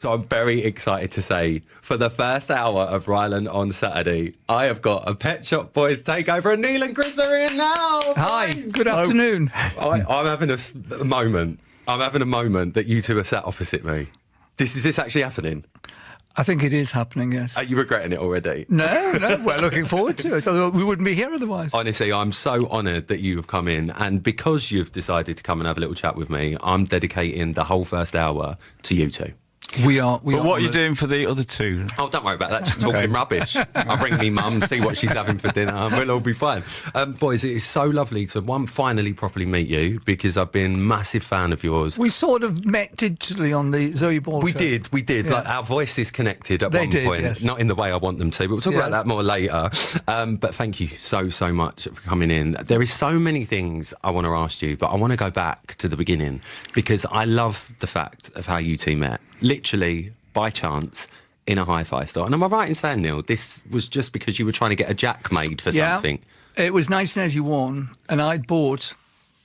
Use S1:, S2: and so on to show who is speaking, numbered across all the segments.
S1: So I'm very excited to say, for the first hour of Rylan on Saturday, I have got a Pet Shop Boys takeover, and Neil and Chris are in now.
S2: Hi, good afternoon.
S1: I'm having a moment. I'm having a moment that you two are sat opposite me. Is this actually happening?
S2: I think it is happening, yes.
S1: Are you regretting it already?
S2: No, we're looking forward to it. Otherwise, we wouldn't be here otherwise.
S1: Honestly, I'm so honoured that you have come in, and because you've decided to come and have a little chat with me, I'm dedicating the whole first hour to you two.
S3: But what are you doing for the other two?
S1: Oh, don't worry about that. Just talking rubbish. I'll bring me mum, see what she's having for dinner, and we'll all be fine. Boys, it is so lovely to, finally properly meet you, because I've been a massive fan of yours.
S2: We sort of met digitally on the Zoe Ball show.
S1: We did. Yeah. Like, our voices connected at one point.
S2: Yes.
S1: Not in the way I want them to, but we'll talk about that more later. But thank you so much for coming in. There is so many things I want to ask you, but I want to go back to the beginning, because I love the fact of how you two met. Literally, by chance, in a hi-fi store. And am I right in saying, Neil, this was just because you were trying to get a jack made for something?
S2: It was 1981, and I'd bought,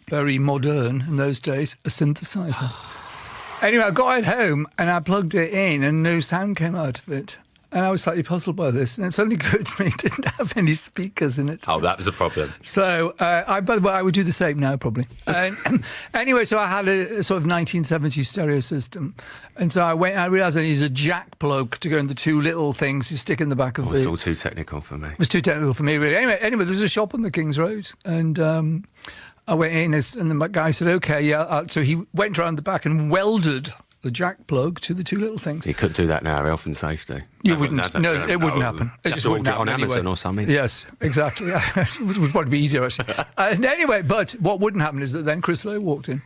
S2: very modern in those days, a synthesizer. Anyway, I got it home, and I plugged it in, and no sound came out of it. And I was slightly puzzled by this, and it's only good to me it didn't have any speakers in it.
S1: Oh, that was a problem.
S2: So, by the way, I would do the same now, probably. Anyway, so I had a sort of 1970s stereo system. And so I realised I needed a jack plug to go in the two little things you stick in the back of the...
S1: It's all too technical for me.
S2: It was too technical for me, really. Anyway, there's a shop on the King's Road, and I went in, and the guy said, OK, yeah. So he went around the back and welded the jack plug to the two little things.
S1: You couldn't do that now, health and safety.
S2: You wouldn't. No, it wouldn't happen. It just wouldn't happen
S1: on Amazon
S2: anyway.
S1: or something.
S2: Yes, exactly. It would probably be easier, actually. And anyway, but what wouldn't happen is that then Chris Lowe walked in,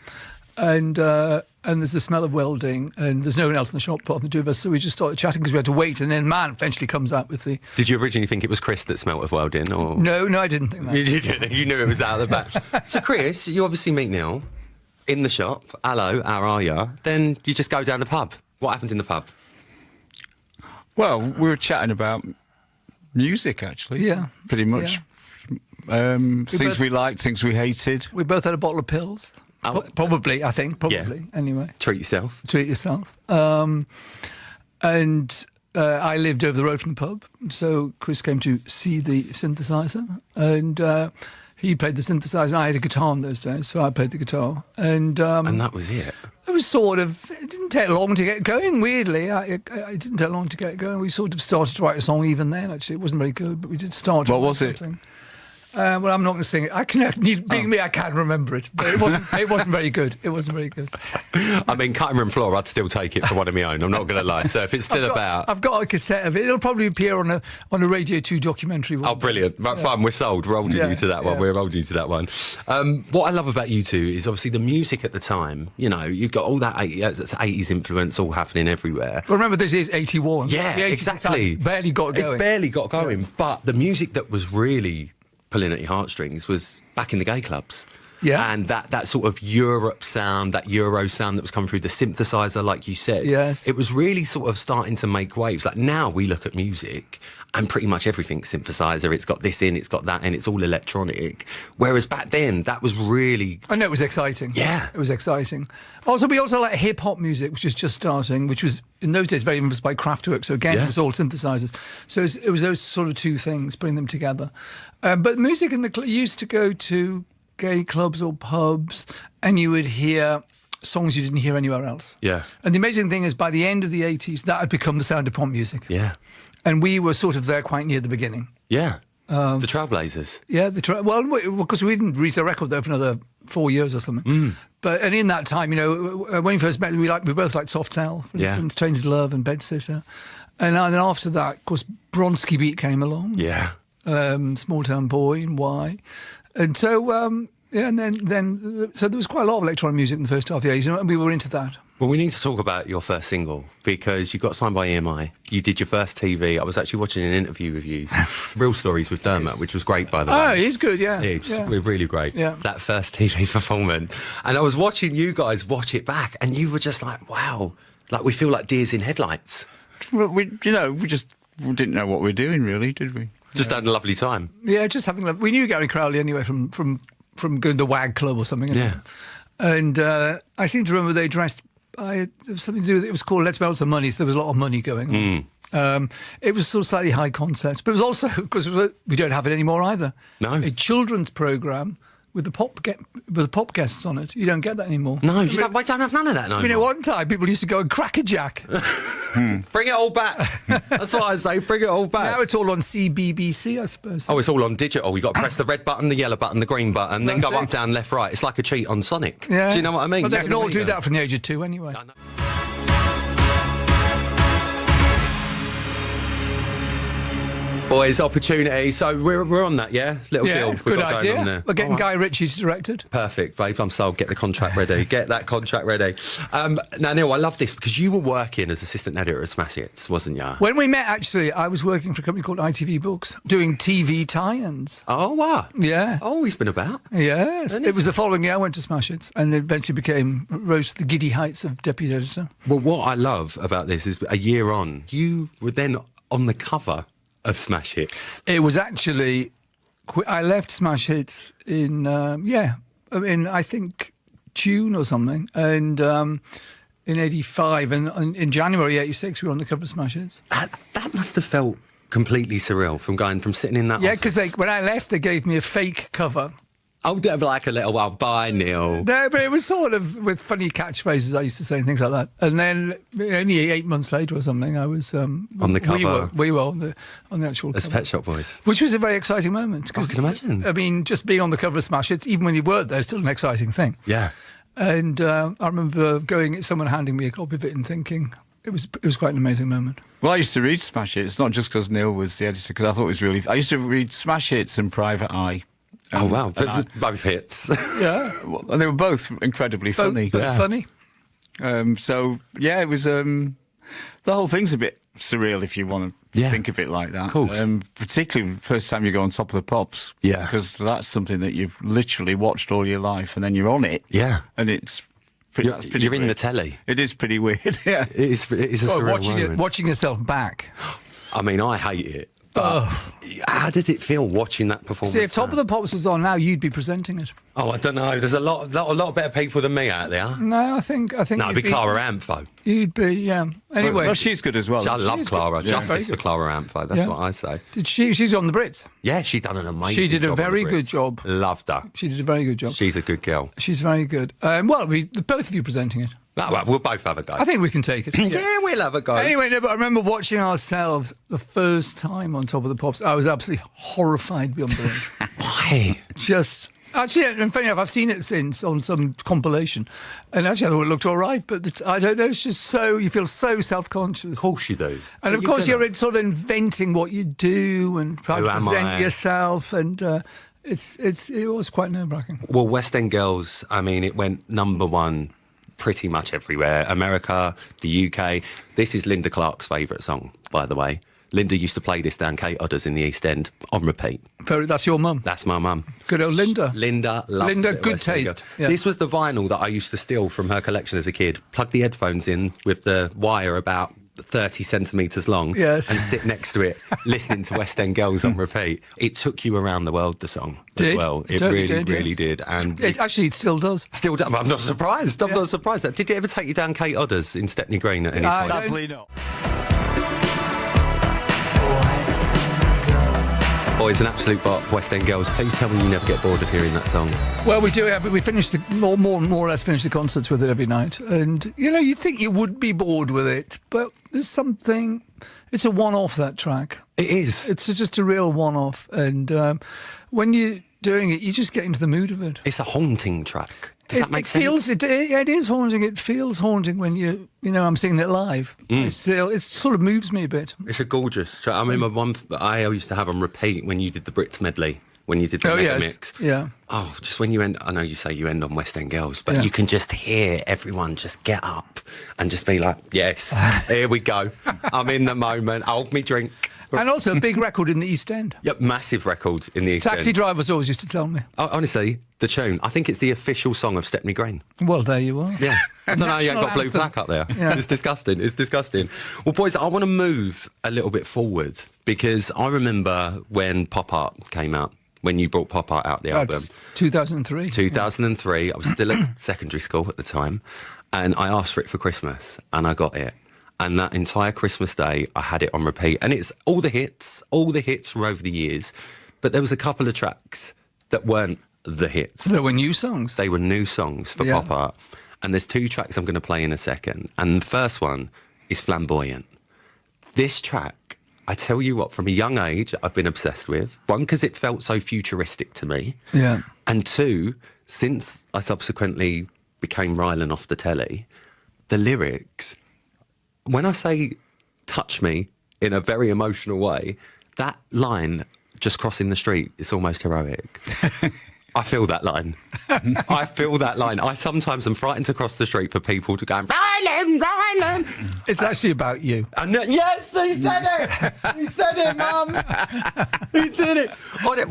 S2: and there's the smell of welding, and there's no one else in the shop apart from the two of us, so we just started chatting because we had to wait, and then man eventually comes out with the...
S1: Did you originally think it was Chris that smelt of welding? Or
S2: No, I didn't think that.
S1: You didn't. You knew it was out of the back. So, Chris, you obviously meet Neil in the shop. Hello, how are you? Then you just go down the pub. What happened in the pub?
S3: Well, we were chatting about music, actually.
S2: Yeah.
S3: Pretty much.
S2: Yeah.
S3: Things we liked, things we hated.
S2: We both had a bottle of pills.
S1: Oh.
S2: Probably, I think. Probably, anyway.
S1: Treat yourself.
S2: Treat yourself. And I lived over the road from the pub, so Chris came to see the synthesizer, and he played the synthesizer. I had a guitar in those days, so I played the guitar. And
S1: that was it.
S2: It was it didn't take long to get going, weirdly. It didn't take long to get going. We sort of started to write a song even then, actually. It wasn't very good, but we did start to write something. Well, I'm not going to sing it. Being me, I can't remember it, but it wasn't very good. It wasn't very good.
S1: I mean, cutting room floor, I'd still take it for one of my own. I'm not going to lie. So if it's still
S2: I've got a cassette of it. It'll probably appear on a Radio 2 documentary.
S1: Oh, brilliant. Right, fine, we're sold. We're holding you to that one. We're holding you to that one. What I love about you two is obviously the music at the time. You know, you've got all that 80s influence all happening everywhere.
S2: Well, remember, this is 81.
S1: Yeah, exactly.
S2: Barely got going.
S1: It barely got going. But the music that was really pulling at your heartstrings was back in the gay clubs.
S2: Yeah.
S1: And that sort of Europe sound, that Euro sound that was coming through, the synthesizer, like you said.
S2: Yes.
S1: It was really sort of starting to make waves. Like now we look at music and pretty much everything's synthesizer. It's got this in, it's got that in, it's all electronic. Whereas back then, that was really...
S2: I know, it was exciting.
S1: Yeah.
S2: It was exciting. We also like hip-hop music, which is just starting, which was, in those days, very influenced by Kraftwerk. So again, It was all synthesizers. So it was those sort of two things, bring them together. But music in you used to go to gay clubs or pubs, and you would hear songs you didn't hear anywhere else.
S1: Yeah.
S2: And the amazing thing is, by the end of the 80s, that had become the sound of pop music.
S1: Yeah.
S2: And we were sort of there quite near the beginning.
S1: Yeah. The Trailblazers.
S2: Yeah, because we didn't release a record there for another 4 years or something. And in that time, when we first met, we both liked Soft Cell, for instance, Change to Love and Bedsitter. And then after that, of course, Bronski Beat came along.
S1: Yeah.
S2: Small Town Boy and Why. And so, and then there was quite a lot of electronic music in the first half of the 80s, and we were into that.
S1: Well, we need to talk about your first single, because you got signed by EMI. You did your first TV. I was actually watching an interview with you, Real Stories with Dermot, which was great, by the way.
S2: Oh, he's good, yeah.
S1: It's really great, that first TV performance. And I was watching you guys watch it back, and you were just like, wow, like we feel like deers in headlights.
S3: Well, we just didn't know what we were doing, really, did we?
S1: Just had a lovely time.
S2: Yeah, just having love. We knew Gary Crowley anyway from going to the WAG Club or something.
S1: Yeah.
S2: And I seem to remember they dressed there was something to do with it. It was called Let's Melt Some Money, so there was a lot of money going on. It was sort of slightly high concept, but it was also, because we don't have it anymore either.
S1: No.
S2: A children's programme with the pop guests on it. You don't get that anymore.
S1: No, you don't have none of that no
S2: I mean, at
S1: more.
S2: one time, people used to go and crack a jack.
S1: Bring it all back. That's what I say, bring it all back.
S2: Now it's all on CBBC, I suppose.
S1: Oh, it's all on digital. You've got to press the red button, the yellow button, the green button, then
S2: That's
S1: go up,
S2: it.
S1: down, left, right. It's like a cheat on Sonic.
S2: Yeah.
S1: Do you know what I mean?
S2: But they
S1: Look
S2: can
S1: at
S2: all
S1: me
S2: do
S1: go.
S2: that from the age of 2 anyway.
S1: I know. Boys, opportunity. So we're on that, yeah? Little deal we've
S2: good
S1: got
S2: idea.
S1: going on there.
S2: We're getting
S1: All right.
S2: Guy Ritchie to direct it.
S1: Perfect, babe. I'm sold. Get the contract ready. Get that contract ready. Now, Neil, I love this because you were working as assistant editor at Smash Hits, wasn't you?
S2: When we met, actually, I was working for a company called ITV Books, doing TV tie-ins.
S1: Oh, wow.
S2: Yeah.
S1: Oh, he's been about.
S2: Yes. It was the following year I went to Smash Hits and eventually rose to the giddy heights of deputy editor.
S1: Well, what I love about this is a year on, you were then on the cover of Smash Hits.
S2: It was actually, I left Smash Hits in, I think June or something, and in 85, and in January 86 we were on the cover of Smash Hits.
S1: That must have felt completely surreal from sitting in that
S2: Yeah,
S1: office.
S2: because when I left, they gave me a fake cover.
S1: Oh, like a little, well, bye, Neil.
S2: No, but it was sort of with funny catchphrases I used to say and things like that. And then only 8 months later or something, I was
S1: On the cover.
S2: We were on the actual
S1: As
S2: cover.
S1: Pet Shop Boys.
S2: Which was a very exciting moment.
S1: I can imagine.
S2: I mean, just being on the cover of Smash Hits, even when you weren't there, is still an exciting thing.
S1: Yeah.
S2: And I remember someone handing me a copy of it and thinking it was quite an amazing moment.
S3: Well, I used to read Smash Hits, not just because Neil was the editor, because I thought it was really... I used to read Smash Hits and Private Eye.
S1: Oh, wow.
S3: And
S1: Both hits.
S2: Yeah,
S3: and they were both incredibly funny.
S2: Both funny.
S3: So, yeah, it was... the whole thing's a bit surreal if you want to
S1: Yeah.
S3: think of it like that.
S1: Of course.
S3: Particularly the first time you go on Top of the Pops.
S1: Yeah.
S3: Because that's something that you've literally watched all your life, and then you're on it.
S1: Yeah.
S3: And it's... Pretty, that's pretty
S1: You're in
S3: weird.
S1: the telly.
S3: It is pretty weird, yeah.
S1: It is a surreal moment.
S2: Watching yourself back.
S1: I mean, I hate it. But how does it feel watching that performance?
S2: See, if Top
S1: now?
S2: of the Pops was on now, you'd be presenting it.
S1: Oh, I don't know. There's a lot better people than me out there.
S2: No, I think.
S1: No, it'd
S2: you'd
S1: be Clara Ampho.
S2: You'd be, yeah. Anyway,
S3: Well, she's good as well.
S1: I love
S2: She's
S1: Clara.
S2: good. Yeah.
S1: Justice for
S2: Very good.
S1: Clara Ampho. That's
S2: Yeah.
S1: what I say.
S2: she's on the Brits.
S1: Yeah, she done an amazing
S2: She did a
S1: job on
S2: very
S1: the
S2: good
S1: Brits.
S2: job.
S1: Loved her.
S2: She did a very good job.
S1: She's a good girl.
S2: She's very good. Both of you presenting it.
S1: Well, we'll both have a go.
S2: I think we can take it.
S1: yeah, we'll have a go.
S2: Anyway, no, but I remember watching ourselves the first time on Top of the Pops. I was absolutely horrified beyond belief.
S1: Why?
S2: Actually, and funny enough, I've seen it since on some compilation, and actually I thought it looked all right, but I don't know. It's just you feel so self-conscious.
S1: Of course you do.
S2: And of course, you're sort of inventing what you do and trying to
S1: Who am
S2: present
S1: I?
S2: yourself, and it was quite nerve-wracking.
S1: Well, West End Girls, I mean, it went #1 pretty much everywhere. America, the UK. This is Linda Clark's favourite song, by the way. Linda used to play this down Kate Odder's in the East End on repeat.
S2: That's your mum.
S1: That's my mum.
S2: Good old Linda.
S1: Linda loves
S2: Linda,
S1: a bit of
S2: good
S1: West End
S2: taste.
S1: Girls.
S2: Yeah.
S1: This was the vinyl that I used to steal from her collection as a kid. Plug the headphones in with the wire about 30 centimetres long
S2: Yes.
S1: and sit next to it listening to West End Girls on repeat. It took you around the world, the song, as
S2: Did.
S1: well. It
S2: Totally
S1: really,
S2: did,
S1: really
S2: yes.
S1: did. And
S2: It still does.
S1: still, I'm not surprised. I'm not surprised. Did it ever take you down Kate Odder's in Stepney Green at any
S2: I
S1: point?
S2: don't-
S3: Sadly not.
S1: Boys, an absolute bop, West End Girls. Please tell me you never get bored of hearing that song.
S2: Well, we do. We finish more or less finish the concerts with it every night, and you'd think you would be bored with it, but there's something. It's a one-off, that track.
S1: It is.
S2: It's just a real one-off, and when you're doing it, you just get into the mood of it.
S1: It's a haunting track. Does that make sense?
S2: It is haunting. It feels haunting when I'm singing it live. It sort of moves me a bit.
S1: It's a gorgeous track. I remember one I used to have on repeat when you did the Brits medley, when you did the mega mix.
S2: Yeah.
S1: Oh, just when you end, I know you say you end on West End Girls, but
S2: Yeah.
S1: you can just hear everyone just get up and just be like, yes, here we go. I'm in the moment. Hold me drink.
S2: And also a big record in the East End.
S1: Yep, massive record in the East
S2: Taxi
S1: End.
S2: drivers always used to tell me.
S1: Oh, honestly, the tune. I think it's the official song of Stepney Green.
S2: Well, there you are.
S1: Yeah. I don't know how you ain't
S2: National
S1: got blue
S2: anthem.
S1: plaque up there.
S2: Yeah.
S1: It's disgusting. It's disgusting. Well, boys, I want to move a little bit forward because I remember when Pop Art came out, when you brought Pop Art out, the album.
S2: That's 2003.
S1: 2003. I was still at secondary school at the time. And I asked for it for Christmas, and I got it. And that entire Christmas day, I had it on repeat. And it's all the hits from over the years. But there was a couple of tracks that weren't the hits.
S2: There were new songs.
S1: They were new songs for pop art. And there's 2 tracks I'm going to play in a second. And the first one is Flamboyant. This track, I tell you what, from a young age, I've been obsessed with. 1, because it felt so futuristic to me.
S2: Yeah.
S1: And 2, since I subsequently became Rylan off the telly, the lyrics, when I say touch me in a very emotional way, that line, just crossing the street, it's almost heroic. I feel that line. I feel that line. I sometimes am frightened to cross the street for people to go, Rylan, Rylan.
S2: It's actually about you.
S1: And yes, he said it. He said it, Mum. He did it.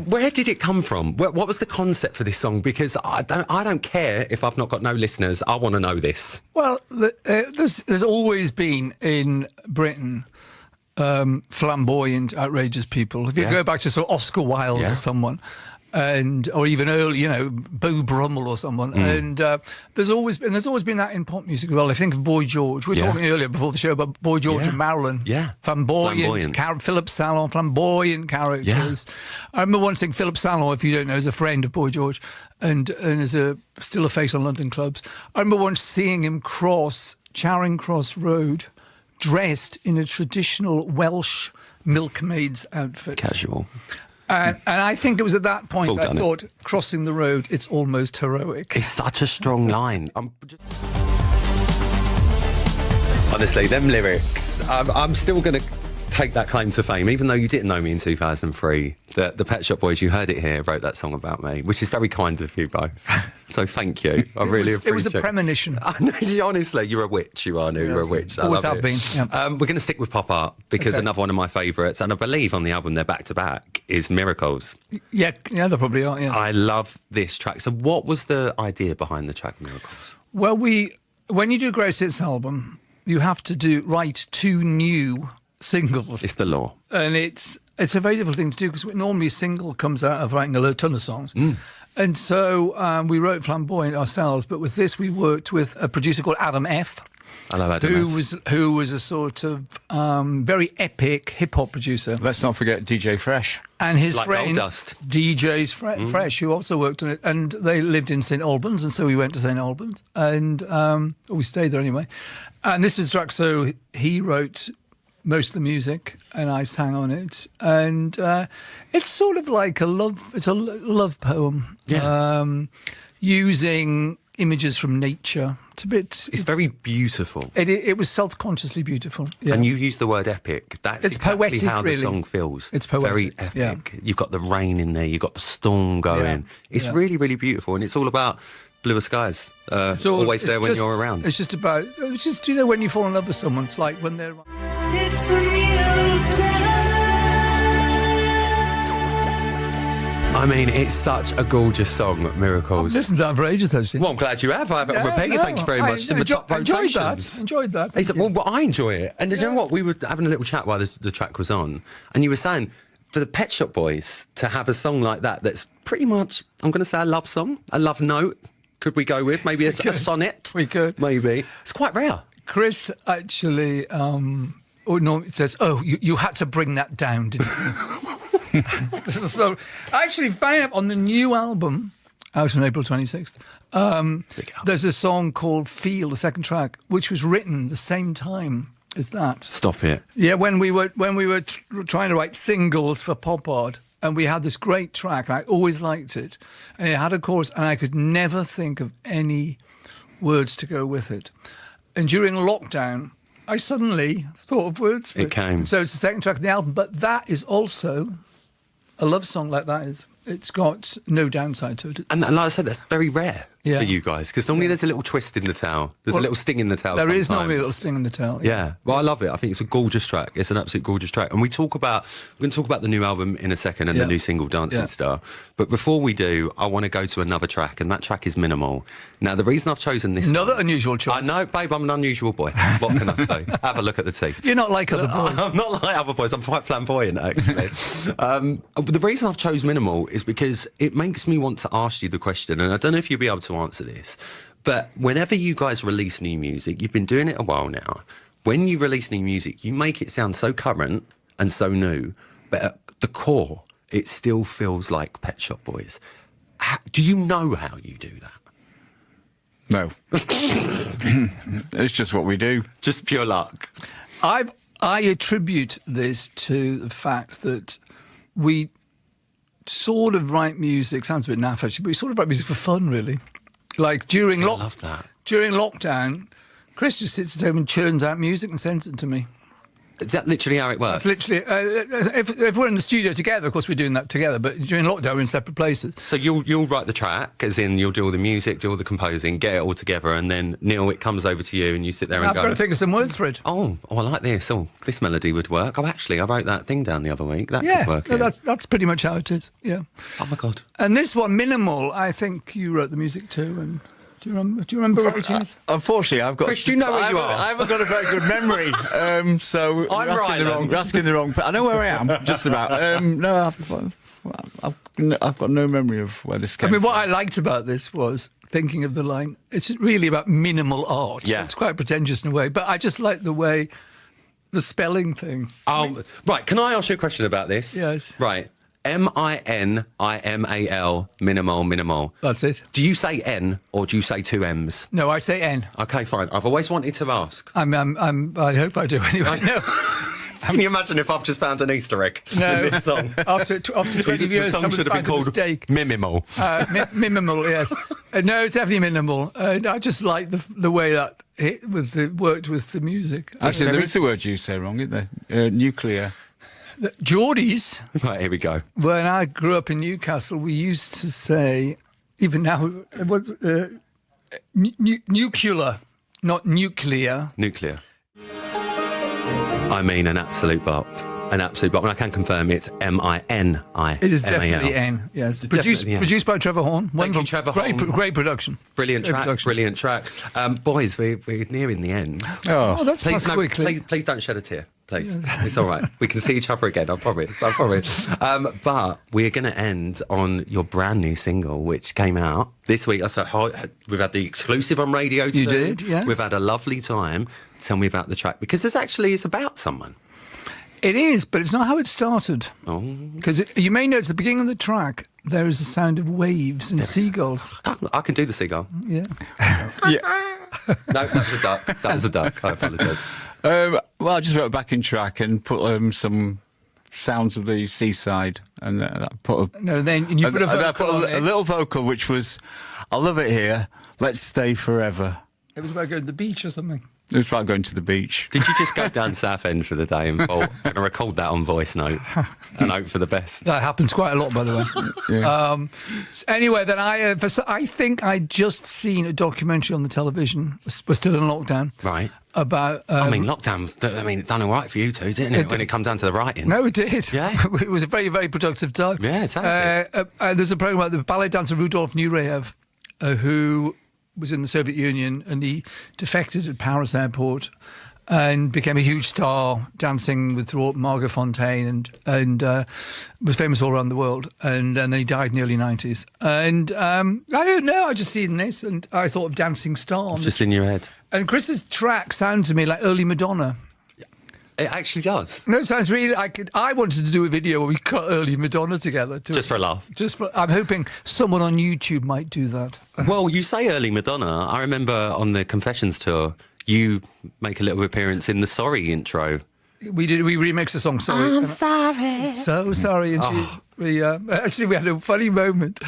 S1: Where did it come from? What was the concept for this song? Because I don't care if I've not got no listeners. I want to know this.
S2: Well, there's always been in Britain flamboyant, outrageous people. If you go back to sort of Oscar Wilde or someone, or even early, Beau Brummel or someone, and there's always been that in pop music as well. I think of Boy George. We were talking earlier before the show about Boy George and Marilyn.
S1: Yeah,
S2: flamboyant. Philip Salon, flamboyant characters. I remember once seeing Philip Salon, if you don't know, as a friend of Boy George, and as still a face on London clubs. I remember once seeing him cross Charing Cross Road, dressed in a traditional Welsh milkmaid's outfit.
S1: Casual.
S2: And I think it was at that point I thought, crossing the road, it's almost heroic.
S1: It's such a strong line. Honestly, them lyrics, I'm still going to take that claim to fame, even though you didn't know me in 2003. The Pet Shop Boys, you heard it here, wrote that song about me, which is very kind of you both. So thank you. I really appreciate it.
S2: It was a premonition.
S1: Honestly, you're a witch, you are. You're a witch.
S2: Always have been. Yeah.
S1: We're going to stick with pop art because another one of my favourites, and I believe on the album they're back to back, is Miracles.
S2: Yeah, they probably are, yeah.
S1: I love this track. So what was the idea behind the track Miracles?
S2: Well, when you do a greatest hits album, you have to write 2 new singles.
S1: It's the law.
S2: And it's a very difficult thing to do because normally a single comes out of writing a ton of songs. And so we wrote Flamboyant ourselves, but with this we worked with a producer called Adam F.
S1: I love Adam F.
S2: Who was a sort of very epic hip-hop producer.
S3: Let's not forget DJ Fresh.
S2: And his
S1: like
S2: friend, DJ's Fresh, who also worked on it. And they lived in St Albans, and so we went to St Albans. And we stayed there anyway. And this is track, so he wrote most of the music and I sang on it, and it's sort of like a love poem, using images from nature. It's very
S1: beautiful.
S2: It was self-consciously beautiful,
S1: and you use the word epic. It's exactly poetic, how the song feels.
S2: It's poetic.
S1: Very epic. You've got the rain in there, you've got the storm going. It's really, really beautiful, and it's all about bluer skies. Always there when you're around.
S2: It's just when you fall in love with someone, it's like when they're...
S4: It's a new day.
S1: I mean, it's such a gorgeous song, Miracles.
S2: I've listened to that for ages, actually.
S1: Well, I'm glad you have. I have it on repeat. Thank you very much. In the top rotations.
S2: Enjoyed that.
S1: Well, I enjoy it. And you know what? We were having a little chat while the track was on, and you were saying, for the Pet Shop Boys to have a song like that, that's pretty much, I'm going to say, a love song, a love note. Could we go with maybe a sonnet? We could. Maybe. It's quite rare.
S2: Chris actually... it says, you had to bring that down, didn't you? So I actually found out on the new album, out on April 26th, there's a song called Feel, the second track, which was written the same time as that.
S1: Stop it.
S2: Yeah, when we were trying to write singles for pop art, and we had this great track, and I always liked it, and it had a chorus, and I could never think of any words to go with it. And during lockdown, I suddenly thought of words for it.
S1: It came.
S2: So it's the second track of the album, but that is also a love song like that is. It's got no downside to it. And
S1: like I said, that's very rare for you guys, because normally there's a little twist in the tail. There's a little sting in the tail.
S2: There is normally a little sting in the tail.
S1: Yeah. Well, I love it. I think it's a gorgeous track. It's an absolute gorgeous track. And we're going to talk about the new album in a second and the new single, Dancing Star. But before we do, I want to go to another track, and that track is Minimal. Now, the reason I've chosen this
S2: Another unusual choice.
S1: I know, babe, I'm an unusual boy. What can I say? Have a look at the teeth.
S2: You're not like other boys.
S1: I'm not like other boys. I'm quite flamboyant, actually. The reason I've chose Minimal is because it makes me want to ask you the question, and I don't know if you'll be able to answer this, but whenever you guys release new music, you've been doing it a while now. When you release new music, you make it sound so current and so new, but at the core, it still feels like Pet Shop Boys. Do you know how you do that?
S3: No. It's just what we do.
S1: Just pure luck.
S2: I attribute this to the fact that we sort of write music, sounds a bit naff actually, but we sort of write music for fun, really. Like during
S1: I love that.
S2: During lockdown, Chris just sits at home and churns out music and sends it to me.
S1: Is that literally how it works?
S2: That's literally, if we're in the studio together, of course we're doing that together, but during lockdown we're in separate places.
S1: So you'll write the track, as in you'll do all the music, do all the composing, get it all together, and then, Neil, it comes over to you and you sit there and
S2: I've
S1: go...
S2: got to think of some words for it.
S1: Oh, I like this. Oh, this melody would work. Oh, actually, I wrote that thing down the other week. That could work.
S2: No,
S1: here.
S2: that's pretty much how it is, yeah.
S1: Oh, my God.
S2: And this one, Minimal, I think you wrote the music too, and... Do you remember writing it?
S3: Unfortunately, I've got.
S1: Chris, do you know where you are?
S3: I haven't got a very good memory, so
S1: I'm
S3: you're asking the wrong. I know where I am, just about. No, I've got no memory of where this came.
S2: I mean, what
S3: from.
S2: I liked about this was thinking of the line. It's really about minimal art.
S1: Yeah.
S2: So it's quite pretentious in a way, but I just like the way the spelling thing.
S1: Right, can I ask you a question about this?
S2: Yes.
S1: Right. MINIMAL, minimal.
S2: That's it.
S1: Do you say N or do you say two M's?
S2: No, I say N.
S1: Okay, fine. I've always wanted to ask.
S2: I hope I do anyway. No.
S1: Can you imagine if I've just found an Easter egg in this song?
S2: After 20
S1: The
S2: years,
S1: song
S2: someone's
S1: should have been
S2: found a
S1: called
S2: mistake.
S1: Minimal.
S2: Minimal, yes. No, it's definitely minimal. I just like the way that it worked with the music.
S3: Actually, there is a word you say wrong, isn't there? Nuclear.
S2: Geordies.
S1: Right, here we go.
S2: When I grew up in Newcastle, we used to say, even now, nuclear, not nuclear.
S1: Nuclear. I mean, an absolute bop. An absolute bop. And I can confirm it's MINIMAL.
S2: It is definitely N, yes. Produced by Trevor Horn.
S1: Thank you, Trevor Horn.
S2: Great production.
S1: Brilliant track, brilliant track. Boys, we're nearing the end.
S2: Oh, that's passed quickly.
S1: Please don't shed a tear. Please. It's all right. We can see each other again, I promise. But we're going to end on your brand new single, which came out this week. We've had the exclusive on Radio 2.
S2: You did, yes.
S1: We've had a lovely time. Tell me about the track, because it's about someone.
S2: It is, but it's not how it started.
S1: Oh.
S2: Because you may notice at the beginning of the track, there is a sound of waves and seagulls.
S1: I can do the seagull.
S2: Yeah.
S3: Yeah.
S1: No, that was a duck. That was a duck. I apologise.
S3: Well, I just wrote a backing track and put some sounds of the seaside, and put a little vocal, which was, "I love it here. Let's stay forever."
S2: It was about going to the beach or something.
S3: It was about going to the beach.
S1: Did you just go down Southend for the day and thought, I'm going to record that on voice note and hope for the best?
S2: That happens quite a lot, by the way.
S3: Yeah.
S2: Anyway, then I think I'd just seen a documentary on the television. We're still in lockdown.
S1: Right.
S2: About.
S1: Lockdown. It done all right for you two, didn't it? When it comes down to the writing.
S2: No, it did.
S1: Yeah.
S2: It was a very, very productive time.
S1: Yeah, it sounds
S2: there's a program about the ballet dancer Rudolf Nureyev, who was in the Soviet Union, and he defected at Paris airport and became a huge star, dancing with Margot Fonteyn, and was famous all around the world. And then he died in the early 90s. And I don't know, I just seen this and I thought of Dancing Star.
S1: Just in your head.
S2: And Chris's track sounds to me like early Madonna.
S1: It actually does.
S2: No, it sounds really like I wanted to do a video where we cut early Madonna together.
S1: Just for a laugh.
S2: I'm hoping someone on YouTube might do that.
S1: Well, you say early Madonna. I remember on the Confessions tour, you make a little appearance in the Sorry intro.
S2: We remixed the song Sorry.
S4: I'm sorry.
S2: So sorry. And we had a funny moment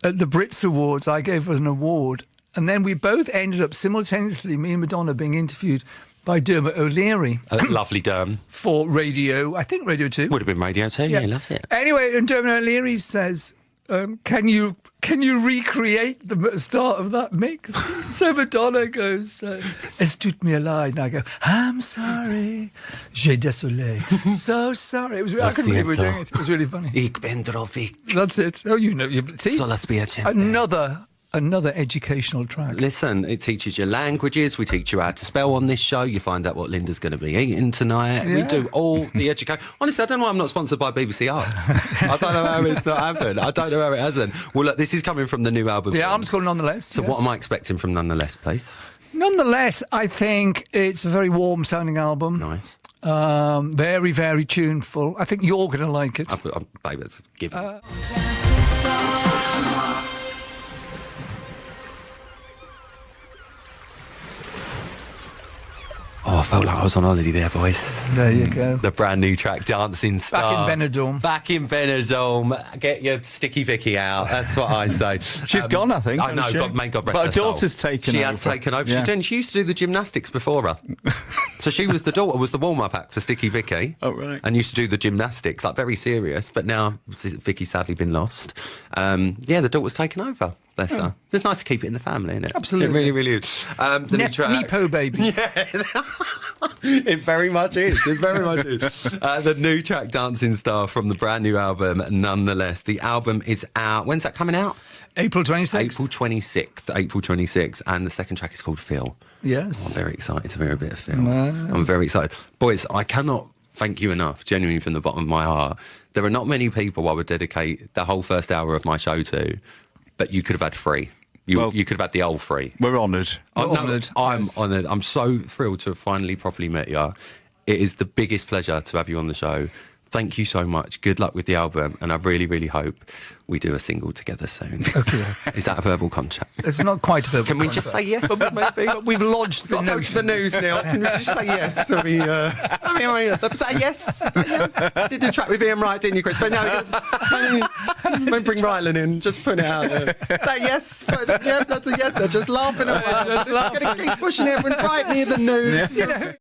S2: at the Brits Awards. I gave her an award. And then we both ended up simultaneously, me and Madonna, being interviewed by Dermot O'Leary.
S1: Lovely Derm.
S2: For Radio, I think Radio 2.
S1: Would have been Radio 2, yeah, he loves it.
S2: Anyway, and Dermot O'Leary says, can you recreate the start of that mix? So Madonna goes, "Es tut mir leid." And I go, "I'm sorry. J'ai désolé." So sorry. I couldn't believe we were doing it. It was really funny.
S1: Ich bin drauf.
S2: That's it. Oh, you know. See?
S1: Solo spiacente.
S2: another educational track.
S1: Listen, it teaches you languages. We teach you how to spell on this show. You find out what Linda's going to be eating tonight.
S2: Yeah.
S1: We do all the education. Honestly, I don't know why I'm not sponsored by BBC Arts. I don't know how it's not happened. I don't know how it hasn't. Well, look, this is coming from the new album.
S2: Yeah, I'm just called Nonetheless.
S1: So what am I expecting from Nonetheless, please?
S2: Nonetheless, I think it's a very warm-sounding album.
S1: Nice.
S2: Very, very tuneful. I think you're going to like it.
S1: Baby, it's a given. Oh, I felt like I was on holiday there, boys.
S2: There you go.
S1: The brand new track, Dancing Star.
S2: Back in Benidorm.
S1: Back in Benidorm. Get your Sticky Vicky out. That's what I say.
S3: She's gone, I think.
S1: I know, may God rest
S3: but
S1: her
S3: her
S1: soul.
S3: daughter's taken
S1: She
S3: over.
S1: has taken over.
S3: Yeah.
S1: She used to do the gymnastics before her. So the daughter was the warm-up act for Sticky Vicky.
S3: Oh, right.
S1: And used to do the gymnastics, like very serious. But now Vicky's sadly been lost. The daughter's taken over. Bless her. It's nice to keep it in the family, isn't it?
S2: Absolutely.
S1: It really, really is. The new track.
S2: Nepo babies.
S1: Yeah. It very much is. It very much is. The new track, Dancing Star, from the brand new album, Nonetheless. The album is out. When's that coming out?
S2: April 26th.
S1: April 26th. And the second track is called Phil.
S2: Yes.
S1: I'm very excited to hear a bit of Phil. I'm very excited. Boys, I cannot thank you enough, genuinely from the bottom of my heart. There are not many people I would dedicate the whole first hour of my show to, but you could have had free. You could have had the old free.
S3: We're honoured.
S2: Honoured.
S1: I'm honoured. I'm so thrilled to have finally properly met you. It is the biggest pleasure to have you on the show. Thank you so much. Good luck with the album, and I really, really hope we do a single together soon.
S2: Okay.
S1: Is that a verbal contract?
S2: It's not quite a verbal
S1: Can we just say yes, maybe?
S2: But we've lodged the
S1: Got to go to the
S2: notion.
S1: news now. Can we just say yes? Say yes. I did a track with Ian Wright, didn't you, Chris? But no, don't bring Rylan in. Just put it out there. Say yes. But, yeah, that's a yes. They're just laughing at us. We're going to keep pushing everyone right near the news.
S2: You know,